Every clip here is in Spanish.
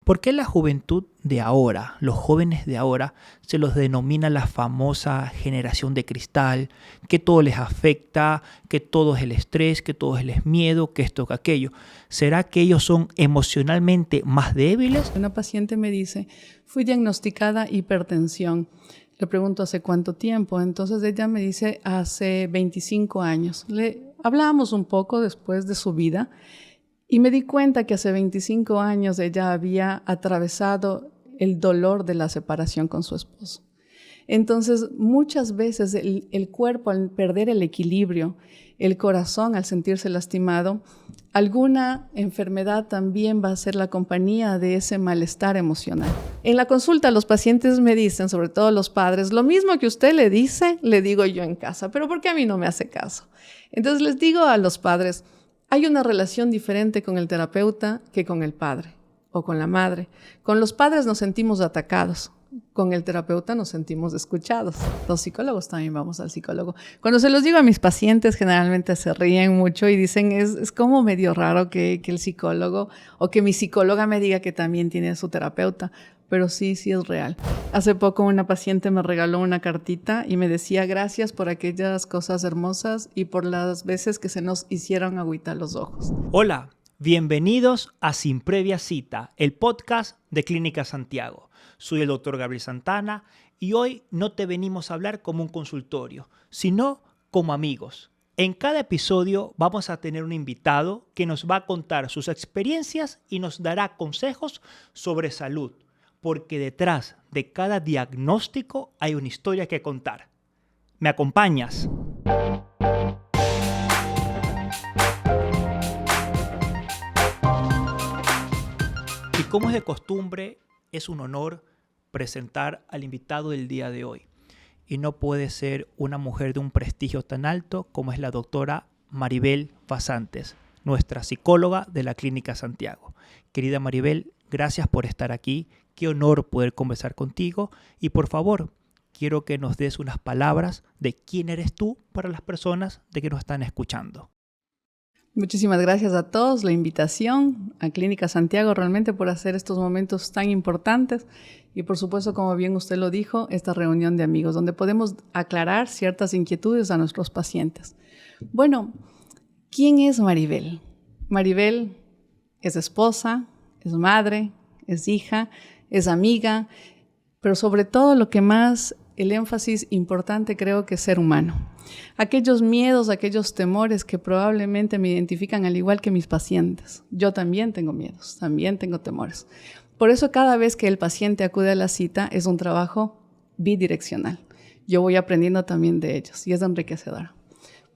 ¿Por qué la juventud de ahora, los jóvenes de ahora, se los denomina la famosa generación de cristal, que todo les afecta, que todo es el estrés, que todo es el miedo, que esto, que aquello? ¿Será que ellos son emocionalmente más débiles? Una paciente me dice, fui diagnosticada hipertensión. Le pregunto hace cuánto tiempo. Entonces ella me dice hace 25 años. Hablábamos un poco después de su vida. Y me di cuenta que hace 25 años ella había atravesado el dolor de la separación con su esposo. Entonces, muchas veces el cuerpo, al perder el equilibrio, el corazón, al sentirse lastimado, alguna enfermedad también va a ser la compañía de ese malestar emocional. En la consulta, los pacientes me dicen, sobre todo los padres, lo mismo que usted le dice, le digo yo en casa, pero ¿por qué a mí no me hace caso? Entonces les digo a los padres, hay una relación diferente con el terapeuta que con el padre o con la madre. Con los padres nos sentimos atacados. Con el terapeuta nos sentimos escuchados. Los psicólogos también vamos al psicólogo. Cuando se los digo a mis pacientes, generalmente se ríen mucho y dicen, es como medio raro que el psicólogo o que mi psicóloga me diga que también tiene su terapeuta. Pero sí es real. Hace poco una paciente me regaló una cartita y me decía gracias por aquellas cosas hermosas y por las veces que se nos hicieron agüita los ojos. Hola, bienvenidos a Sin Previa Cita, el podcast de Clínica Santiago. Soy el doctor Gabriel Santana y hoy no te venimos a hablar como un consultorio, sino como amigos. En cada episodio vamos a tener un invitado que nos va a contar sus experiencias y nos dará consejos sobre salud. Porque detrás de cada diagnóstico hay una historia que contar. ¿Me acompañas? Y como es de costumbre, es un honor presentar al invitado del día de hoy. Y no puede ser una mujer de un prestigio tan alto como es la doctora Maribel Fasantes, nuestra psicóloga de la Clínica Santiago. Querida Maribel, gracias por estar aquí. Qué honor poder conversar contigo y por favor, quiero que nos des unas palabras de quién eres tú para las personas de que nos están escuchando. Muchísimas gracias a todos, la invitación a Clínica Santiago realmente por hacer estos momentos tan importantes y por supuesto, como bien usted lo dijo, esta reunión de amigos donde podemos aclarar ciertas inquietudes a nuestros pacientes. Bueno, ¿quién es Maribel? Maribel es esposa, es madre, es hija, es amiga, pero sobre todo lo que más, el énfasis importante creo que es ser humano. Aquellos miedos, aquellos temores que probablemente me identifican al igual que mis pacientes. Yo también tengo miedos, también tengo temores. Por eso cada vez que el paciente acude a la cita es un trabajo bidireccional. Yo voy aprendiendo también de ellos y es enriquecedor.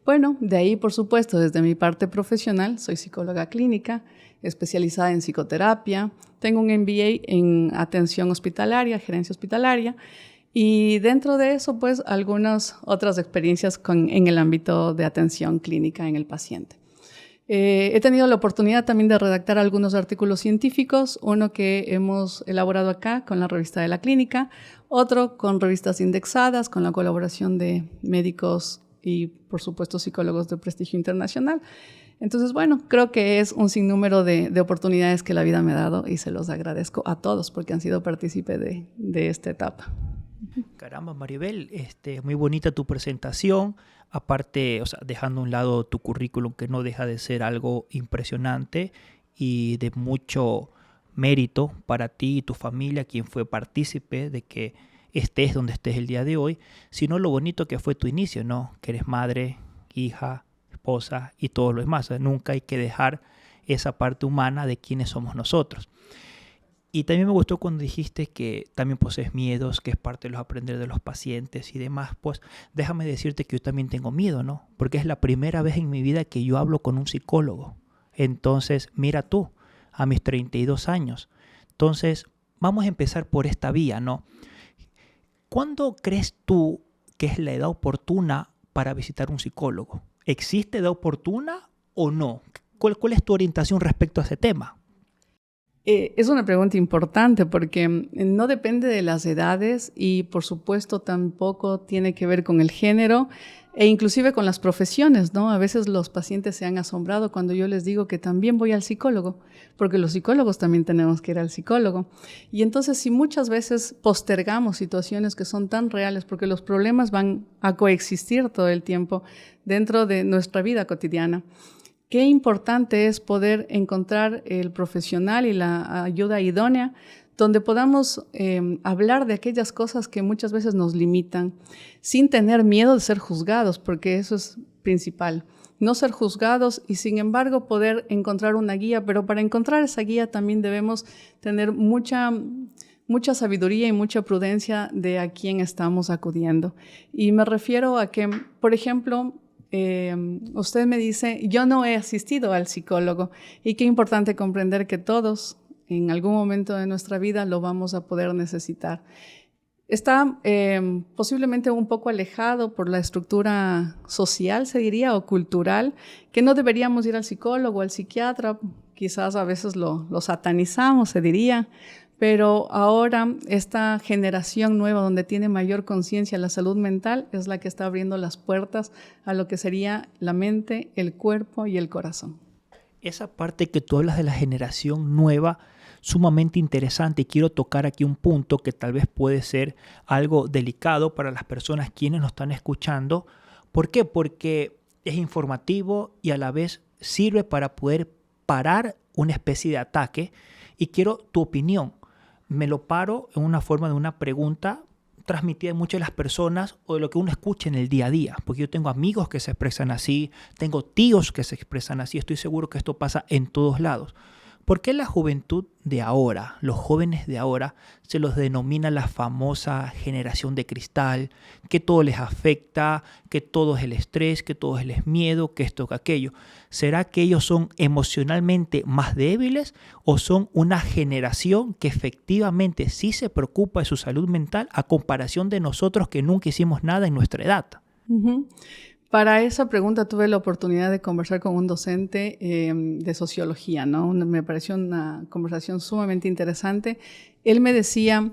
Bueno, de ahí, por supuesto, desde mi parte profesional, soy psicóloga clínica, especializada en psicoterapia, tengo un MBA en atención hospitalaria, gerencia hospitalaria, y dentro de eso, pues, algunas otras experiencias en el ámbito de atención clínica en el paciente. He tenido la oportunidad también de redactar algunos artículos científicos, uno que hemos elaborado acá con la revista de la clínica, otro con revistas indexadas, con la colaboración de médicos y, por supuesto, psicólogos de prestigio internacional. Entonces, bueno, creo que es un sinnúmero de oportunidades que la vida me ha dado y se los agradezco a todos porque han sido partícipe de esta etapa. Caramba, Maribel, muy bonita tu presentación. Aparte, dejando a un lado tu currículum, que no deja de ser algo impresionante y de mucho mérito para ti y tu familia, quien fue partícipe de que estés donde estés el día de hoy, sino lo bonito que fue tu inicio, ¿no? Que eres madre, hija, esposa y todo lo demás. Nunca hay que dejar esa parte humana de quiénes somos nosotros. Y también me gustó cuando dijiste que también posees miedos, que es parte de los aprender de los pacientes y demás. Pues déjame decirte que yo también tengo miedo, ¿no? Porque es la primera vez en mi vida que yo hablo con un psicólogo. Entonces, mira tú, a mis 32 años. Entonces, vamos a empezar por esta vía, ¿no? ¿Cuándo crees tú que es la edad oportuna para visitar un psicólogo? ¿Existe edad oportuna o no? ¿Cuál es tu orientación respecto a ese tema? Es una pregunta importante porque no depende de las edades y por supuesto tampoco tiene que ver con el género. E inclusive con las profesiones, ¿no? A veces los pacientes se han asombrado cuando yo les digo que también voy al psicólogo, porque los psicólogos también tenemos que ir al psicólogo. Y entonces, si muchas veces postergamos situaciones que son tan reales, porque los problemas van a coexistir todo el tiempo dentro de nuestra vida cotidiana, qué importante es poder encontrar el profesional y la ayuda idónea donde podamos hablar de aquellas cosas que muchas veces nos limitan, sin tener miedo de ser juzgados, porque eso es principal. No ser juzgados y, sin embargo, poder encontrar una guía, pero para encontrar esa guía también debemos tener mucha sabiduría y mucha prudencia de a quién estamos acudiendo. Y me refiero a que, por ejemplo, usted me dice, yo no he asistido al psicólogo, y qué importante comprender que todos en algún momento de nuestra vida lo vamos a poder necesitar. Está posiblemente un poco alejado por la estructura social, se diría, o cultural, que no deberíamos ir al psicólogo, al psiquiatra, quizás a veces lo satanizamos, se diría, pero ahora esta generación nueva donde tiene mayor conciencia la salud mental es la que está abriendo las puertas a lo que sería la mente, el cuerpo y el corazón. Esa parte que tú hablas de la generación nueva, sumamente interesante, y quiero tocar aquí un punto que tal vez puede ser algo delicado para las personas quienes nos están escuchando. ¿Por qué? Porque es informativo y a la vez sirve para poder parar una especie de ataque, y quiero tu opinión. Me lo paro en una forma de una pregunta transmitida en muchas de las personas o de lo que uno escucha en el día a día, porque yo tengo amigos que se expresan así, tengo tíos que se expresan así, estoy seguro que esto pasa en todos lados. ¿Por qué la juventud de ahora, los jóvenes de ahora, se los denomina la famosa generación de cristal, que todo les afecta, que todo es el estrés, que todo es el miedo, que esto, que aquello? ¿Será que ellos son emocionalmente más débiles o son una generación que efectivamente sí se preocupa de su salud mental a comparación de nosotros que nunca hicimos nada en nuestra edad? Uh-huh. Para esa pregunta tuve la oportunidad de conversar con un docente de sociología, ¿no? Me pareció una conversación sumamente interesante. Él me decía,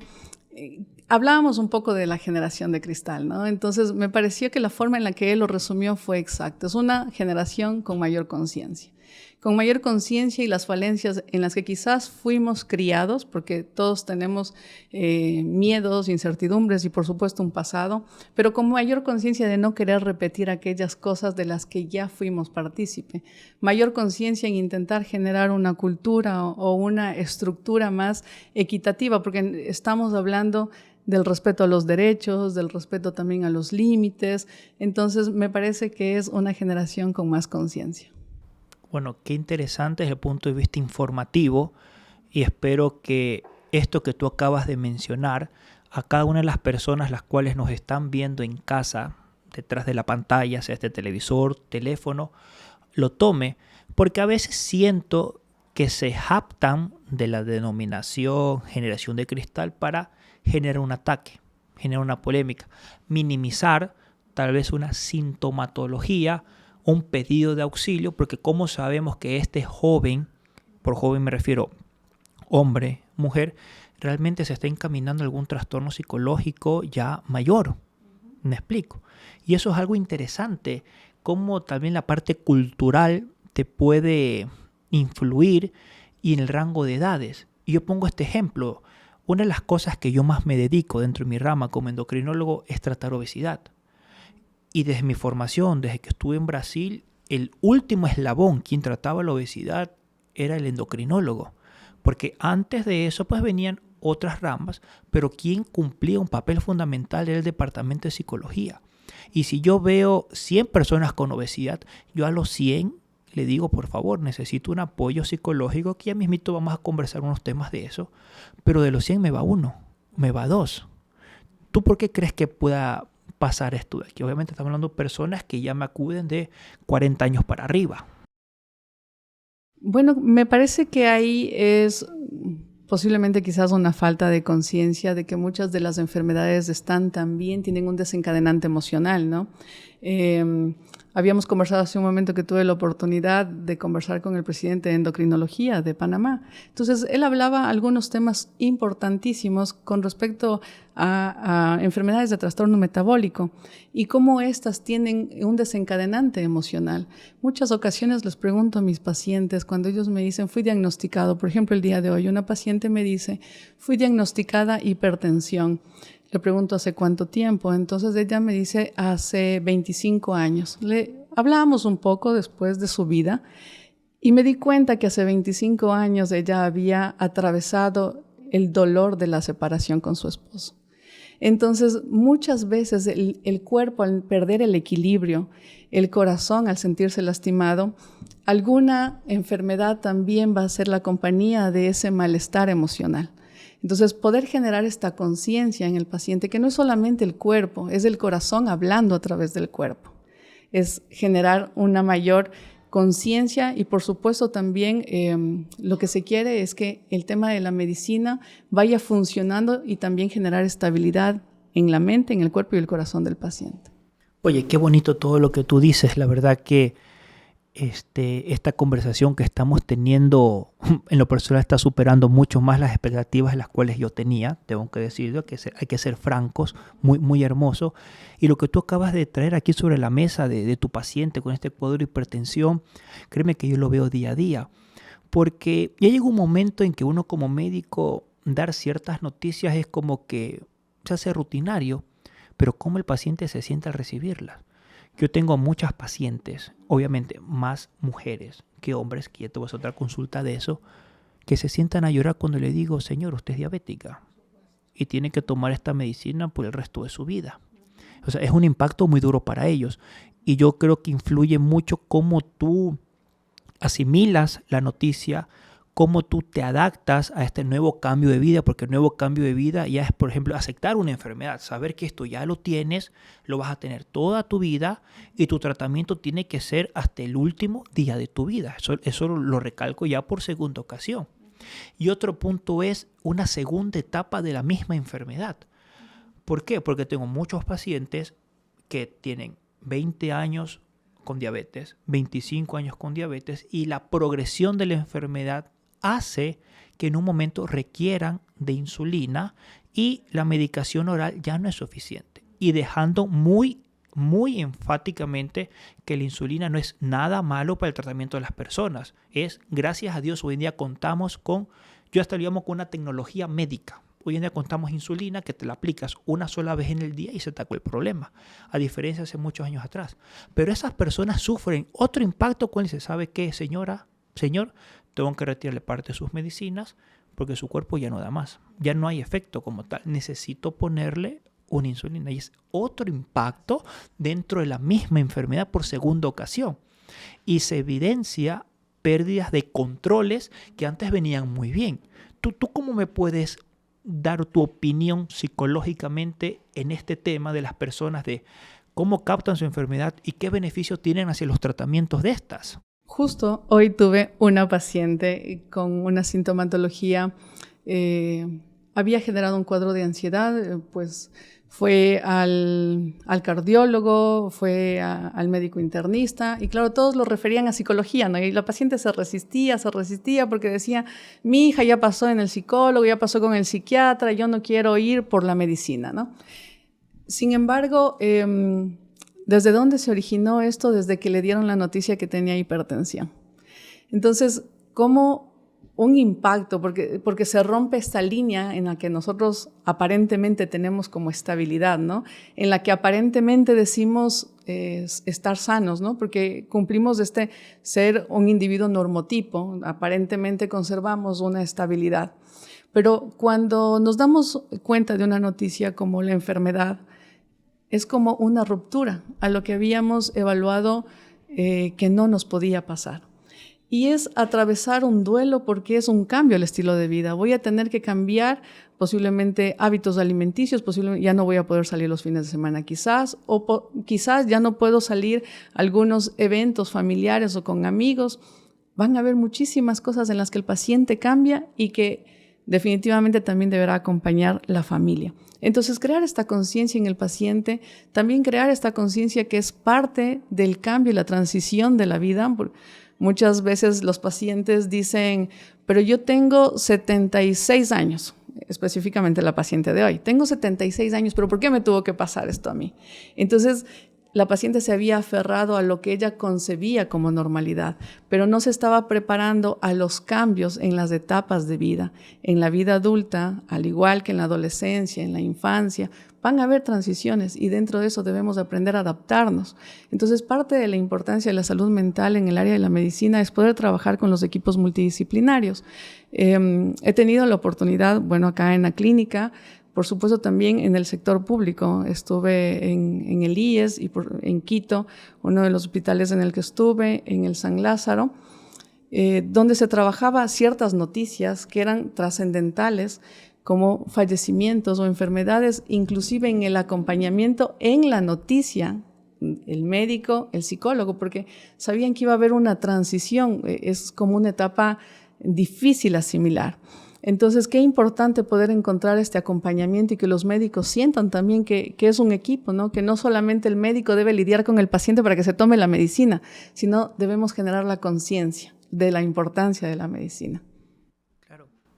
hablábamos un poco de la generación de cristal, ¿no? Entonces me pareció que la forma en la que él lo resumió fue exacta. Es una generación con mayor conciencia y las falencias en las que quizás fuimos criados, porque todos tenemos miedos, incertidumbres y por supuesto un pasado, pero con mayor conciencia de no querer repetir aquellas cosas de las que ya fuimos partícipe, mayor conciencia en intentar generar una cultura o una estructura más equitativa, porque estamos hablando del respeto a los derechos, del respeto también a los límites. Entonces me parece que es una generación con más conciencia. Bueno, qué interesante desde el punto de vista informativo, y espero que esto que tú acabas de mencionar a cada una de las personas las cuales nos están viendo en casa, detrás de la pantalla, sea este televisor, teléfono, lo tome, porque a veces siento que se jactan de la denominación generación de cristal para generar un ataque, generar una polémica, minimizar tal vez una sintomatología, un pedido de auxilio, porque como sabemos que este joven, por joven me refiero hombre, mujer, realmente se está encaminando a algún trastorno psicológico ya mayor. Me explico. Y eso es algo interesante, cómo también la parte cultural te puede influir y en el rango de edades. Y yo pongo este ejemplo. Una de las cosas que yo más me dedico dentro de mi rama como endocrinólogo es tratar obesidad. Y desde mi formación, desde que estuve en Brasil, el último eslabón quien trataba la obesidad era el endocrinólogo. Porque antes de eso pues venían otras ramas, pero quien cumplía un papel fundamental era el departamento de psicología. Y si yo veo 100 personas con obesidad, yo a los 100 le digo, por favor, necesito un apoyo psicológico, que ya mismito vamos a conversar unos temas de eso, pero de los 100 me va 1, me va 2. ¿Tú por qué crees que pueda pasar esto de aquí? Obviamente estamos hablando de personas que ya me acuden de 40 años para arriba. Bueno, me parece que ahí es posiblemente quizás una falta de conciencia de que muchas de las enfermedades tienen un desencadenante emocional, ¿no? Habíamos conversado hace un momento que tuve la oportunidad de conversar con el presidente de endocrinología de Panamá. Entonces, él hablaba algunos temas importantísimos con respecto a enfermedades de trastorno metabólico y cómo estas tienen un desencadenante emocional. Muchas ocasiones les pregunto a mis pacientes cuando ellos me dicen, fui diagnosticado, por ejemplo, el día de hoy, una paciente me dice, fui diagnosticada hipertensión. Le pregunto hace cuánto tiempo, entonces ella me dice hace 25 años. Le hablábamos un poco después de su vida y me di cuenta que hace 25 años ella había atravesado el dolor de la separación con su esposo. Entonces, muchas veces el cuerpo al perder el equilibrio, el corazón al sentirse lastimado, alguna enfermedad también va a ser la compañía de ese malestar emocional. Entonces, poder generar esta conciencia en el paciente, que no es solamente el cuerpo, es el corazón hablando a través del cuerpo. Es generar una mayor conciencia y, por supuesto, también lo que se quiere es que el tema de la medicina vaya funcionando y también generar estabilidad en la mente, en el cuerpo y el corazón del paciente. Oye, qué bonito todo lo que tú dices. La verdad que esta conversación que estamos teniendo en lo personal está superando mucho más las expectativas de las cuales yo tenía, tengo que decirlo, hay que ser francos, muy, muy hermoso. Y lo que tú acabas de traer aquí sobre la mesa de tu paciente con este cuadro de hipertensión, créeme que yo lo veo día a día, porque ya llega un momento en que uno como médico dar ciertas noticias es como que se hace rutinario, pero cómo el paciente se siente al recibirlas. Yo tengo muchas pacientes, obviamente más mujeres que hombres, que ya te voy a hacer otra consulta de eso, que se sientan a llorar cuando le digo, señor, usted es diabética y tiene que tomar esta medicina por el resto de su vida. O sea, es un impacto muy duro para ellos y yo creo que influye mucho cómo tú asimilas la noticia, cómo tú te adaptas a este nuevo cambio de vida, porque el nuevo cambio de vida ya es, por ejemplo, aceptar una enfermedad, saber que esto ya lo tienes, lo vas a tener toda tu vida y tu tratamiento tiene que ser hasta el último día de tu vida. Eso lo recalco ya por segunda ocasión. Y otro punto es una segunda etapa de la misma enfermedad. ¿Por qué? Porque tengo muchos pacientes que tienen 20 años con diabetes, 25 años con diabetes y la progresión de la enfermedad hace que en un momento requieran de insulina y la medicación oral ya no es suficiente. Y dejando muy enfáticamente que la insulina no es nada malo para el tratamiento de las personas. Gracias a Dios, hoy en día contamos yo hasta lo llamo con una tecnología médica. Hoy en día contamos insulina que te la aplicas una sola vez en el día y se atacó el problema, a diferencia de hace muchos años atrás. Pero esas personas sufren otro impacto cuando se sabe que, señor, tengo que retirarle parte de sus medicinas porque su cuerpo ya no da más. Ya no hay efecto como tal. Necesito ponerle una insulina. Y es otro impacto dentro de la misma enfermedad por segunda ocasión. Y se evidencia pérdidas de controles que antes venían muy bien. ¿Tú cómo me puedes dar tu opinión psicológicamente en este tema de las personas, de cómo captan su enfermedad y qué beneficios tienen hacia los tratamientos de estas? Justo hoy tuve una paciente con una sintomatología, había generado un cuadro de ansiedad, pues fue al cardiólogo, fue al médico internista y claro, todos lo referían a psicología, ¿no? Y la paciente se resistía porque decía, mi hija ya pasó en el psicólogo, ya pasó con el psiquiatra, yo no quiero ir por la medicina, ¿no? Sin embargo, ¿desde dónde se originó esto? Desde que le dieron la noticia que tenía hipertensión. Entonces, ¿cómo un impacto? Porque se rompe esta línea en la que nosotros aparentemente tenemos como estabilidad, ¿no? En la que aparentemente decimos estar sanos, ¿no? Porque cumplimos de ser un individuo normotipo, aparentemente conservamos una estabilidad. Pero cuando nos damos cuenta de una noticia como la enfermedad, es como una ruptura a lo que habíamos evaluado que no nos podía pasar. Y es atravesar un duelo porque es un cambio al estilo de vida. Voy a tener que cambiar posiblemente hábitos alimenticios, posiblemente ya no voy a poder salir los fines de semana quizás, o quizás ya no puedo salir a algunos eventos familiares o con amigos. Van a haber muchísimas cosas en las que el paciente cambia y que definitivamente también deberá acompañar la familia. Entonces, crear esta conciencia en el paciente, también crear esta conciencia que es parte del cambio y la transición de la vida. Muchas veces los pacientes dicen, pero yo tengo 76 años, específicamente la paciente de hoy. Tengo 76 años, pero ¿por qué me tuvo que pasar esto a mí? Entonces, la paciente se había aferrado a lo que ella concebía como normalidad, pero no se estaba preparando a los cambios en las etapas de vida. En la vida adulta, al igual que en la adolescencia, en la infancia, van a haber transiciones y dentro de eso debemos aprender a adaptarnos. Entonces, parte de la importancia de la salud mental en el área de la medicina es poder trabajar con los equipos multidisciplinarios. He tenido la oportunidad, acá en la clínica, por supuesto también en el sector público. Estuve en el IES y en Quito, uno de los hospitales en el que estuve, en el San Lázaro, donde se trabajaba ciertas noticias que eran trascendentales, como fallecimientos o enfermedades, inclusive en el acompañamiento en la noticia, el médico, el psicólogo, porque sabían que iba a haber una transición, es como una etapa difícil asimilar. Entonces, qué importante poder encontrar este acompañamiento y que los médicos sientan también que es un equipo, ¿no? Que no solamente el médico debe lidiar con el paciente para que se tome la medicina, sino debemos generar la conciencia de la importancia de la medicina.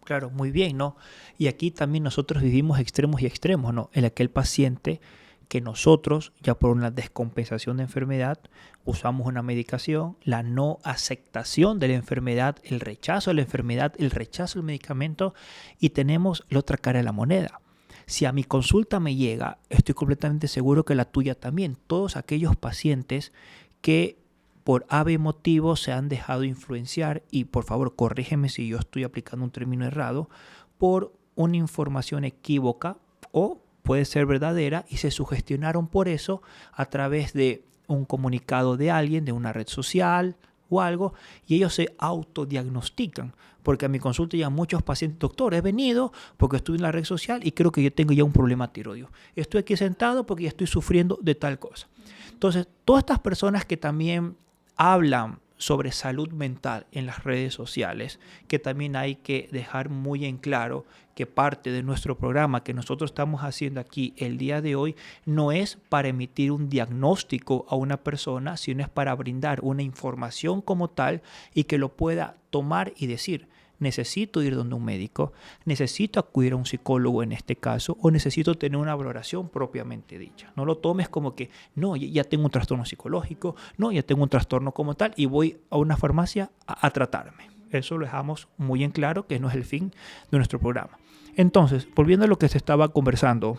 Claro, muy bien, ¿no? Y aquí también nosotros vivimos extremos y extremos, ¿no? En aquel paciente que nosotros, ya por una descompensación de enfermedad, usamos una medicación, la no aceptación de la enfermedad, el rechazo de la enfermedad, el rechazo del medicamento, y tenemos la otra cara de la moneda. Si a mi consulta me llega, estoy completamente seguro que la tuya también, todos aquellos pacientes que por ave motivo se han dejado influenciar, y por favor corrígeme si yo estoy aplicando un término errado, por una información equívoca o puede ser verdadera y se sugestionaron por eso a través de un comunicado de alguien, de una red social o algo, y ellos se autodiagnostican. Porque a mi consulta ya muchos pacientes, doctor, he venido porque estuve en la red social y creo que yo tengo ya un problema tiroideo. Estoy aquí sentado porque ya estoy sufriendo de tal cosa. Entonces, todas estas personas que también hablan sobre salud mental en las redes sociales, que también hay que dejar muy en claro que parte de nuestro programa que nosotros estamos haciendo aquí el día de hoy no es para emitir un diagnóstico a una persona, sino es para brindar una información como tal y que lo pueda tomar y decir, necesito ir donde un médico, necesito acudir a un psicólogo en este caso, o necesito tener una valoración propiamente dicha. No lo tomes como que, no, ya tengo un trastorno psicológico, no, ya tengo un trastorno como tal y voy a una farmacia a tratarme. Eso lo dejamos muy en claro que no es el fin de nuestro programa. Entonces, volviendo a lo que se estaba conversando,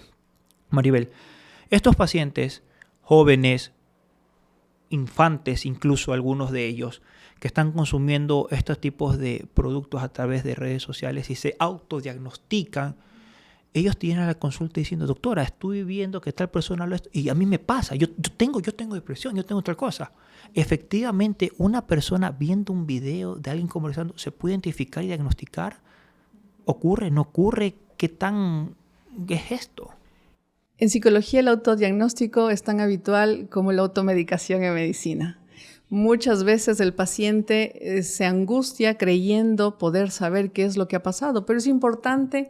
Maribel, estos pacientes jóvenes, infantes, incluso algunos de ellos, que están consumiendo estos tipos de productos a través de redes sociales y se autodiagnostican, ellos tienen a la consulta diciendo, doctora, estoy viendo que tal persona lo es, y a mí me pasa, yo tengo depresión, yo tengo otra cosa. Efectivamente, una persona viendo un video de alguien conversando, ¿se puede identificar y diagnosticar? ¿Ocurre? ¿No ocurre? ¿Qué es esto? En psicología el autodiagnóstico es tan habitual como la automedicación en medicina. Muchas veces el paciente se angustia creyendo poder saber qué es lo que ha pasado, pero es importante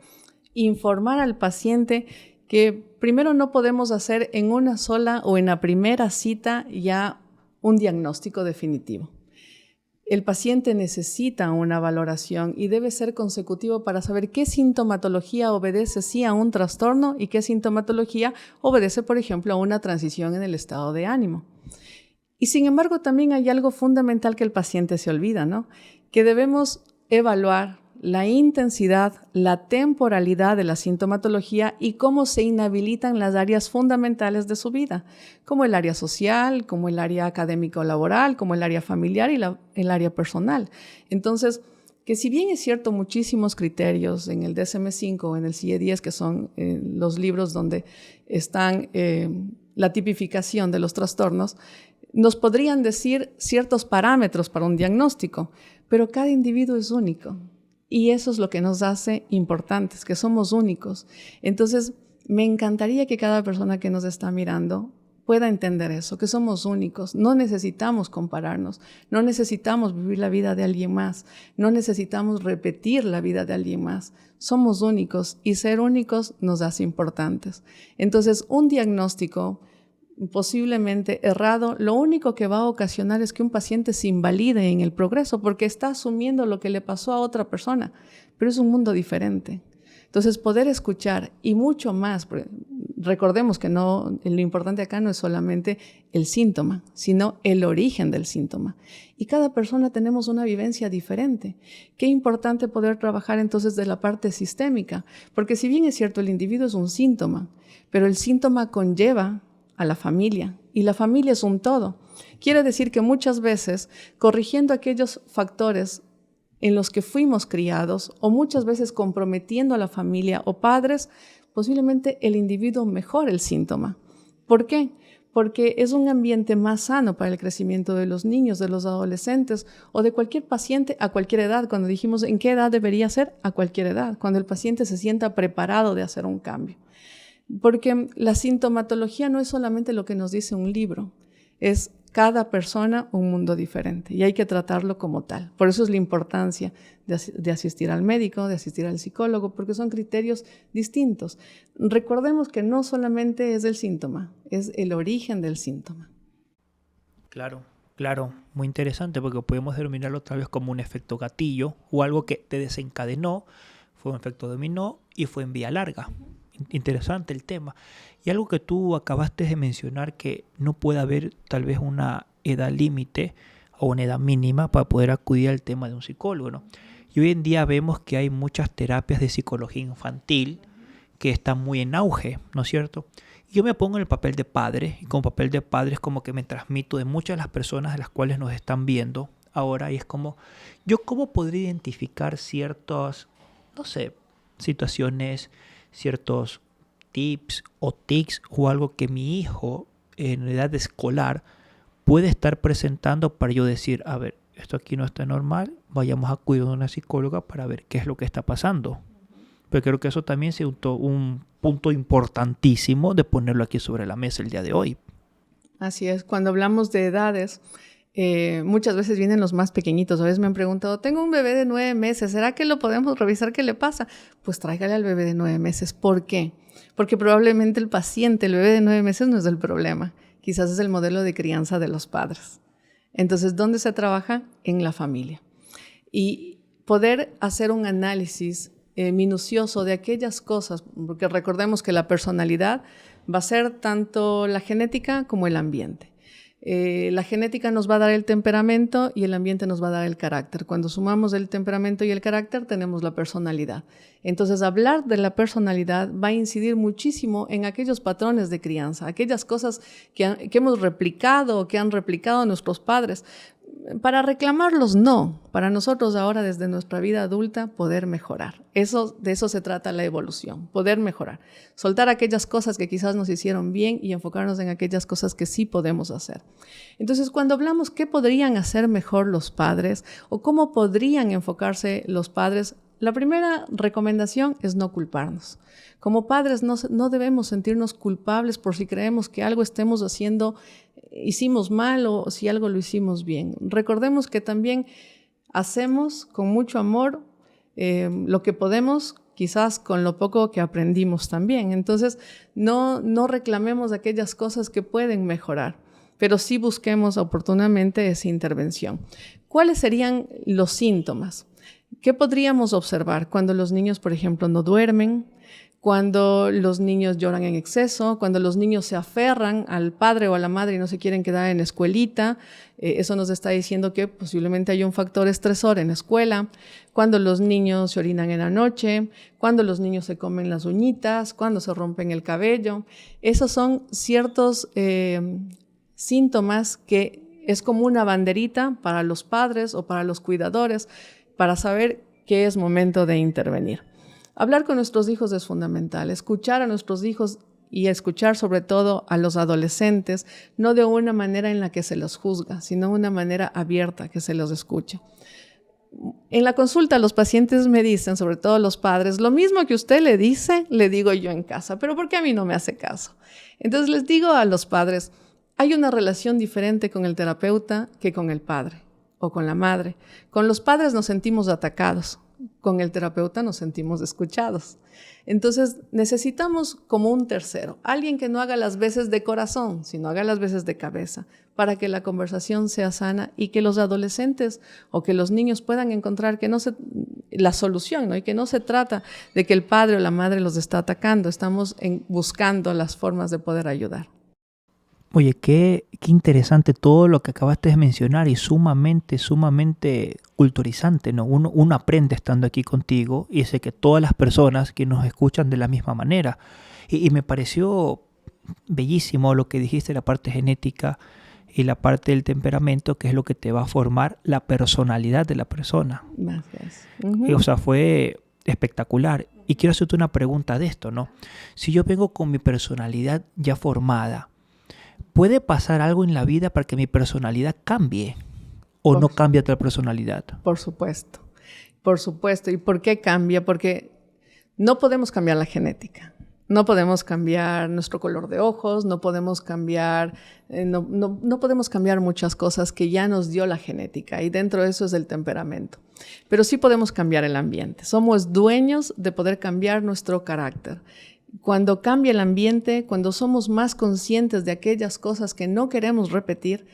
informar al paciente que primero no podemos hacer en una sola o en la primera cita ya un diagnóstico definitivo. El paciente necesita una valoración y debe ser consecutivo para saber qué sintomatología obedece sí a un trastorno y qué sintomatología obedece, por ejemplo, a una transición en el estado de ánimo. Y sin embargo, también hay algo fundamental que el paciente se olvida, ¿no? Que debemos evaluar la intensidad, la temporalidad de la sintomatología y cómo se inhabilitan las áreas fundamentales de su vida, como el área social, como el área académico-laboral, como el área familiar y el área personal. Entonces, que si bien es cierto muchísimos criterios en el DSM-5 o en el CIE-10, que son los libros donde están la tipificación de los trastornos, nos podrían decir ciertos parámetros para un diagnóstico, pero cada individuo es único. Y eso es lo que nos hace importantes, que somos únicos. Entonces, me encantaría que cada persona que nos está mirando pueda entender eso, que somos únicos, no necesitamos compararnos, no necesitamos vivir la vida de alguien más, no necesitamos repetir la vida de alguien más. Somos únicos y ser únicos nos hace importantes. Entonces, un diagnóstico posiblemente errado, lo único que va a ocasionar es que un paciente se invalide en el progreso porque está asumiendo lo que le pasó a otra persona, pero es un mundo diferente. Entonces, poder escuchar y mucho más, recordemos que no, lo importante acá no es solamente el síntoma, sino el origen del síntoma. Y cada persona tenemos una vivencia diferente. Qué importante poder trabajar entonces de la parte sistémica, porque si bien es cierto, el individuo es un síntoma, pero el síntoma conlleva a la familia y la familia es un todo. Quiere decir que muchas veces, corrigiendo aquellos factores en los que fuimos criados o muchas veces comprometiendo a la familia o padres, posiblemente el individuo mejore el síntoma. ¿Por qué? Porque es un ambiente más sano para el crecimiento de los niños, de los adolescentes o de cualquier paciente a cualquier edad. Cuando dijimos en qué edad debería ser, a cualquier edad, cuando el paciente se sienta preparado de hacer un cambio. Porque la sintomatología no es solamente lo que nos dice un libro, es cada persona un mundo diferente y hay que tratarlo como tal. Por eso es la importancia de asistir al médico, de asistir al psicólogo, porque son criterios distintos. Recordemos que no solamente es el síntoma, es el origen del síntoma. Claro, claro, muy interesante porque podemos denominarlo tal vez como un efecto gatillo o algo que te desencadenó, fue un efecto dominó y fue en vía larga. Interesante el tema. Y algo que tú acabaste de mencionar, que no puede haber tal vez una edad límite o una edad mínima para poder acudir al tema de un psicólogo, ¿no? Y hoy en día vemos que hay muchas terapias de psicología infantil que están muy en auge, ¿no es cierto? Y yo me pongo en el papel de padre, y como papel de padre es como que me transmito de muchas de las personas de las cuales nos están viendo ahora, y es como, yo cómo podría identificar ciertas, no sé, situaciones, ciertos tips o tics o algo que mi hijo en edad escolar puede estar presentando para yo decir, a ver, esto aquí no está normal, vayamos a acudir a una psicóloga para ver qué es lo que está pasando. Pero creo que eso también es un punto importantísimo de ponerlo aquí sobre la mesa el día de hoy. Así es, cuando hablamos de edades, muchas veces vienen los más pequeñitos. A veces me han preguntado, tengo un bebé de 9 meses, ¿será que lo podemos revisar? ¿Qué le pasa? Pues tráigale al bebé de 9 meses. ¿Por qué? Porque probablemente el paciente, el bebé de 9 meses no es el problema. Quizás es el modelo de crianza de los padres. Entonces, ¿dónde se trabaja? En la familia. Y poder hacer un análisis minucioso de aquellas cosas, porque recordemos que la personalidad va a ser tanto la genética como el ambiente. La genética nos va a dar el temperamento y el ambiente nos va a dar el carácter. Cuando sumamos el temperamento y el carácter, tenemos la personalidad. Entonces, hablar de la personalidad va a incidir muchísimo en aquellos patrones de crianza, aquellas cosas que hemos replicado o que han replicado nuestros padres. Para reclamarlos, no. Para nosotros ahora, desde nuestra vida adulta, poder mejorar. De eso se trata la evolución, poder mejorar. Soltar aquellas cosas que quizás nos hicieron bien y enfocarnos en aquellas cosas que sí podemos hacer. Entonces, cuando hablamos qué podrían hacer mejor los padres o cómo podrían enfocarse los padres, la primera recomendación es no culparnos. Como padres no debemos sentirnos culpables por si creemos que algo estemos haciendo, hicimos mal o si algo lo hicimos bien. Recordemos que también hacemos con mucho amor lo que podemos, quizás con lo poco que aprendimos también. Entonces, no reclamemos aquellas cosas que pueden mejorar, pero sí busquemos oportunamente esa intervención. ¿Cuáles serían los síntomas? ¿Qué podríamos observar cuando los niños, por ejemplo, no duermen? Cuando los niños lloran en exceso, cuando los niños se aferran al padre o a la madre y no se quieren quedar en la escuelita, eso nos está diciendo que posiblemente hay un factor estresor en la escuela, cuando los niños se orinan en la noche, cuando los niños se comen las uñitas, cuando se rompen el cabello. Esos son ciertos síntomas que es como una banderita para los padres o para los cuidadores para saber que es momento de intervenir. Hablar con nuestros hijos es fundamental, escuchar a nuestros hijos y escuchar sobre todo a los adolescentes, no de una manera en la que se los juzga, sino de una manera abierta que se los escucha. en la consulta los pacientes me dicen, sobre todo los padres, lo mismo que usted le dice, le digo yo en casa, pero ¿por qué a mí no me hace caso? Entonces les digo a los padres, hay una relación diferente con el terapeuta que con el padre o con la madre. Con los padres nos sentimos atacados, con el terapeuta nos sentimos escuchados. Entonces necesitamos como un tercero, alguien que no haga las veces de corazón, sino haga las veces de cabeza, para que la conversación sea sana y que los adolescentes o que los niños puedan encontrar que la solución, ¿no? Y que no se trata de que el padre o la madre los está atacando, estamos buscando las formas de poder ayudar. Oye, qué interesante todo lo que acabaste de mencionar y sumamente culturizante, ¿no? Uno aprende estando aquí contigo y sé que todas las personas que nos escuchan de la misma manera. Y me pareció bellísimo lo que dijiste, la parte genética y la parte del temperamento, que es lo que te va a formar la personalidad de la persona. Gracias. O sea, fue espectacular. Y quiero hacerte una pregunta de esto, ¿no? Si yo vengo con mi personalidad ya formada, ¿puede pasar algo en la vida para que mi personalidad cambie? ¿O no cambia otra personalidad? Por supuesto. Por supuesto. ¿Y por qué cambia? Porque no podemos cambiar la genética. No podemos cambiar nuestro color de ojos, no podemos cambiar, no podemos cambiar muchas cosas que ya nos dio la genética, y dentro de eso es el temperamento. Pero sí podemos cambiar el ambiente. Somos dueños de poder cambiar nuestro carácter. Cuando cambia el ambiente, cuando somos más conscientes de aquellas cosas que no queremos repetir,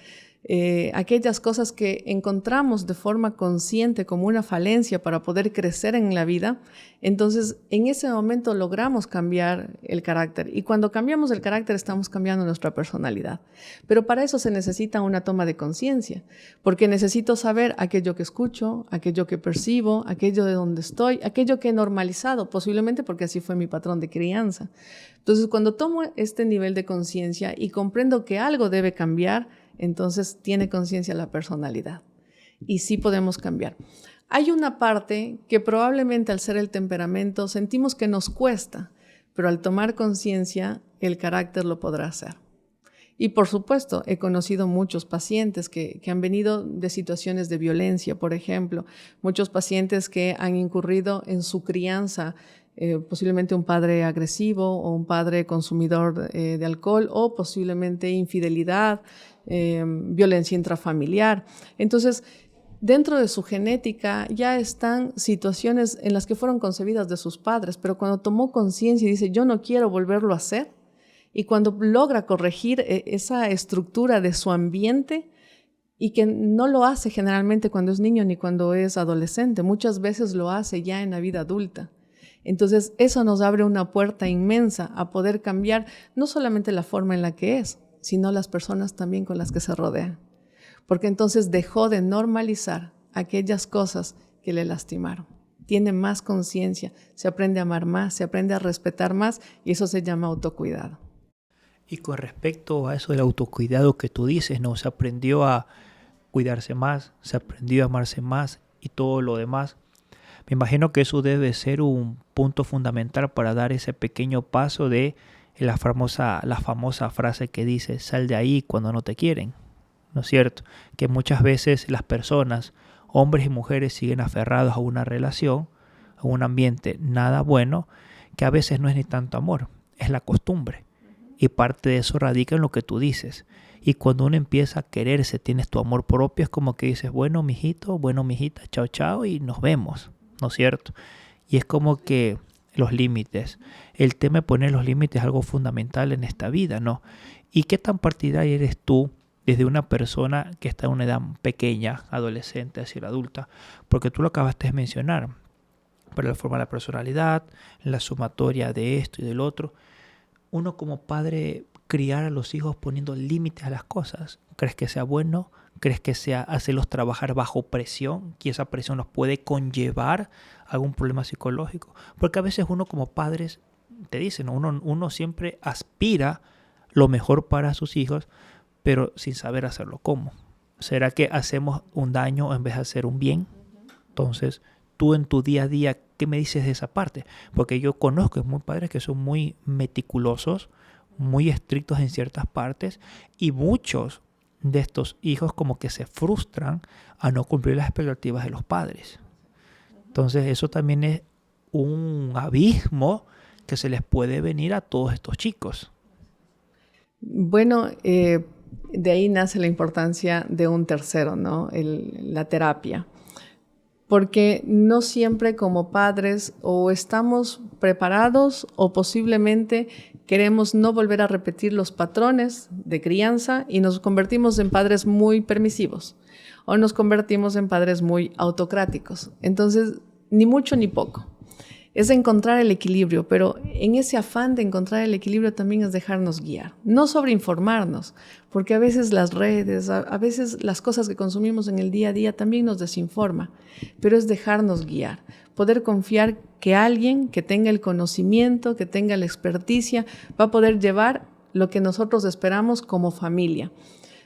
aquellas cosas que encontramos de forma consciente como una falencia para poder crecer en la vida, entonces en ese momento logramos cambiar el carácter. Y cuando cambiamos el carácter estamos cambiando nuestra personalidad. Pero para eso se necesita una toma de conciencia, porque necesito saber aquello que escucho, aquello que percibo, aquello de donde estoy, aquello que he normalizado, posiblemente porque así fue mi patrón de crianza. Entonces cuando tomo este nivel de conciencia y comprendo que algo debe cambiar, entonces tiene conciencia la personalidad y sí podemos cambiar. Hay una parte que probablemente al ser el temperamento sentimos que nos cuesta, pero al tomar conciencia el carácter lo podrá hacer. Y por supuesto, he conocido muchos pacientes que han venido de situaciones de violencia, por ejemplo, muchos pacientes que han incurrido en su crianza, posiblemente un padre agresivo o un padre consumidor de alcohol o posiblemente infidelidad, violencia intrafamiliar. Entonces, dentro de su genética ya están situaciones en las que fueron concebidas de sus padres, pero cuando tomó conciencia y dice, yo no quiero volverlo a hacer, y cuando logra corregir esa estructura de su ambiente, y que no lo hace generalmente cuando es niño ni cuando es adolescente, muchas veces lo hace ya en la vida adulta. Entonces, eso nos abre una puerta inmensa a poder cambiar no solamente la forma en la que es, sino las personas también con las que se rodean. Porque entonces dejó de normalizar aquellas cosas que le lastimaron. Tiene más conciencia, se aprende a amar más, se aprende a respetar más, y eso se llama autocuidado. Y con respecto a eso del autocuidado que tú dices, ¿no? Se aprendió a cuidarse más, se aprendió a amarse más y todo lo demás. Me imagino que eso debe ser un punto fundamental para dar ese pequeño paso de la famosa frase que dice, sal de ahí cuando no te quieren, ¿no es cierto? Que muchas veces las personas, hombres y mujeres, siguen aferrados a una relación, a un ambiente nada bueno, que a veces no es ni tanto amor, es la costumbre. Y parte de eso radica en lo que tú dices. Y cuando uno empieza a quererse, tienes tu amor propio, es como que dices, bueno, mijito, bueno, mijita, chao, chao, y nos vemos, ¿no es cierto? Y es como que los límites. El tema de poner los límites es algo fundamental en esta vida, ¿no? ¿Y qué tan partidario eres tú desde una persona que está en una edad pequeña, adolescente, hacia la adulta? Porque tú lo acabaste de mencionar. Para la forma de la personalidad, la sumatoria de esto y del otro. Uno como padre, criar a los hijos poniendo límites a las cosas. ¿Crees que sea bueno? ¿Crees que sea hacerlos trabajar bajo presión? ¿Que esa presión los puede conllevar a algún problema psicológico? Porque a veces uno como padres, te dicen, uno siempre aspira lo mejor para sus hijos, pero sin saber hacerlo cómo. ¿Será que hacemos un daño en vez de hacer un bien? Entonces, tú en tu día a día, ¿qué me dices de esa parte? Porque yo conozco padres que son muy meticulosos, muy estrictos en ciertas partes, y muchos de estos hijos como que se frustran a no cumplir las expectativas de los padres. Entonces eso también es un abismo que se les puede venir a todos estos chicos. Bueno, de ahí nace la importancia de un tercero, ¿no? La terapia. Porque no siempre como padres o estamos preparados o posiblemente queremos no volver a repetir los patrones de crianza y nos convertimos en padres muy permisivos o nos convertimos en padres muy autocráticos. Entonces, ni mucho ni poco. Es encontrar el equilibrio, pero en ese afán de encontrar el equilibrio también es dejarnos guiar, no sobreinformarnos, porque a veces las redes, a veces las cosas que consumimos en el día a día también nos desinforma, pero es dejarnos guiar, poder confiar que alguien que tenga el conocimiento, que tenga la experticia, va a poder llevar lo que nosotros esperamos como familia,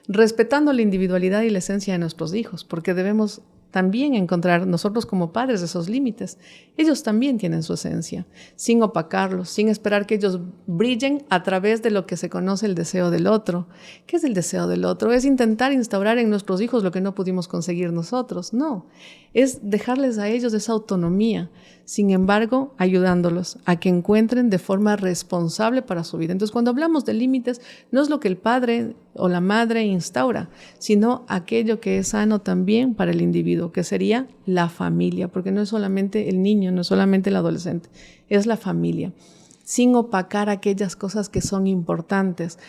respetando la individualidad y la esencia de nuestros hijos, porque debemos también encontrar nosotros como padres esos límites. Ellos también tienen su esencia, sin opacarlos, sin esperar que ellos brillen a través de lo que se conoce el deseo del otro. ¿Qué es el deseo del otro? Es intentar instaurar en nuestros hijos lo que no pudimos conseguir nosotros. No, es dejarles a ellos esa autonomía, sin embargo, ayudándolos a que encuentren de forma responsable para su vida. Entonces, cuando hablamos de límites, no es lo que el padre o la madre instaura, sino aquello que es sano también para el individuo, que sería la familia, porque no es solamente el niño, no es solamente el adolescente, es la familia, sin opacar aquellas cosas que son importantes.